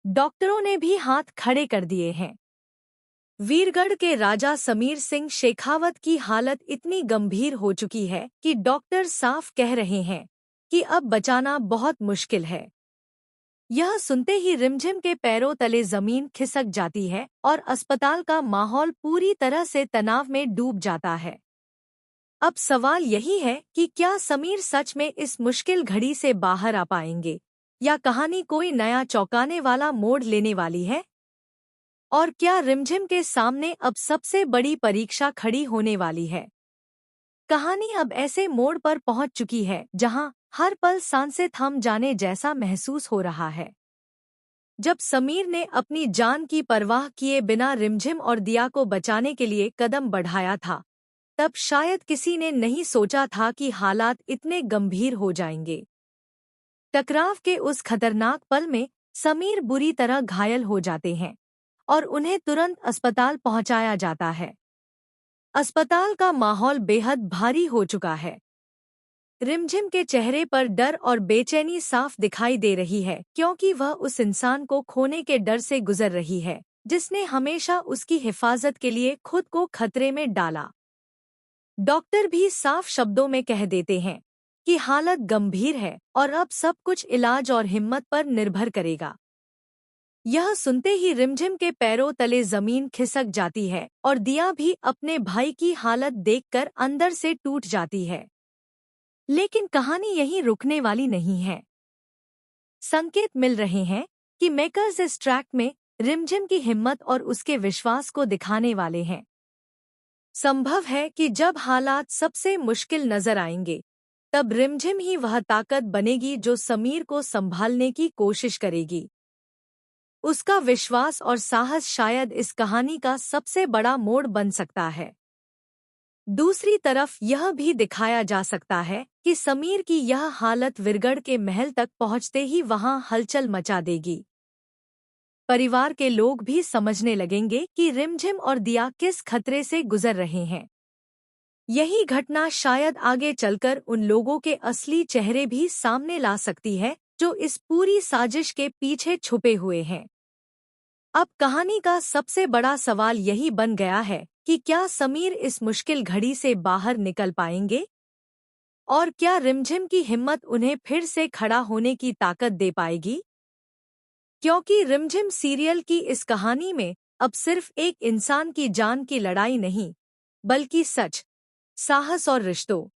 डॉक्टरों ने भी हाथ खड़े कर दिए हैं। वीरगढ़ के राजा समीर सिंह शेखावत की हालत इतनी गंभीर हो चुकी है कि डॉक्टर साफ कह रहे हैं कि अब बचाना बहुत मुश्किल है। यह सुनते ही रिमझिम के पैरों तले जमीन खिसक जाती है और अस्पताल का माहौल पूरी तरह से तनाव में डूब जाता है। अब सवाल यही है कि क्या समीर सच में इस मुश्किल घड़ी से बाहर आ पाएंगे या कहानी कोई नया चौंकाने वाला मोड़ लेने वाली है? और क्या रिमझिम के सामने अब सबसे बड़ी परीक्षा खड़ी होने वाली है? कहानी अब ऐसे मोड़ पर पहुंच चुकी है जहां हर पल सांसें थम जाने जैसा महसूस हो रहा है। जब समीर ने अपनी जान की परवाह किए बिना रिमझिम और दिया को बचाने के लिए कदम बढ़ाया था, तब शायद किसी ने नहीं सोचा था कि हालात इतने गंभीर हो जाएंगे। टकराव के उस खतरनाक पल में समीर बुरी तरह घायल हो जाते हैं और उन्हें तुरंत अस्पताल पहुंचाया जाता है। अस्पताल का माहौल बेहद भारी हो चुका है। रिमझिम के चेहरे पर डर और बेचैनी साफ दिखाई दे रही है, क्योंकि वह उस इंसान को खोने के डर से गुजर रही है जिसने हमेशा उसकी हिफाजत के लिए खुद को खतरे में डाला। डॉक्टर भी साफ शब्दों में कह देते हैं कि हालत गंभीर है और अब सब कुछ इलाज और हिम्मत पर निर्भर करेगा। यह सुनते ही रिमझिम के पैरों तले जमीन खिसक जाती है और दिया भी अपने भाई की हालत देखकर अंदर से टूट जाती है। लेकिन कहानी यहीं रुकने वाली नहीं है। संकेत मिल रहे हैं कि मेकर्स इस ट्रैक में रिमझिम की हिम्मत और उसके विश्वास को दिखाने वाले हैं। संभव है कि जब हालात सबसे मुश्किल नजर आएंगे, तब रिमझिम ही वह ताकत बनेगी जो समीर को संभालने की कोशिश करेगी। उसका विश्वास और साहस शायद इस कहानी का सबसे बड़ा मोड़ बन सकता है। दूसरी तरफ यह भी दिखाया जा सकता है कि समीर की यह हालत वीरगढ़ के महल तक पहुंचते ही वहां हलचल मचा देगी। परिवार के लोग भी समझने लगेंगे कि रिमझिम और दिया किस खतरे से गुजर रहे हैं। यही घटना शायद आगे चलकर उन लोगों के असली चेहरे भी सामने ला सकती है जो इस पूरी साजिश के पीछे छुपे हुए हैं। अब कहानी का सबसे बड़ा सवाल यही बन गया है कि क्या समीर इस मुश्किल घड़ी से बाहर निकल पाएंगे? और क्या रिमझिम की हिम्मत उन्हें फिर से खड़ा होने की ताकत दे पाएगी? क्योंकि रिमझिम सीरियल की इस कहानी में अब सिर्फ एक इंसान की जान की लड़ाई नहीं, बल्कि सच, साहस और रिश्तों,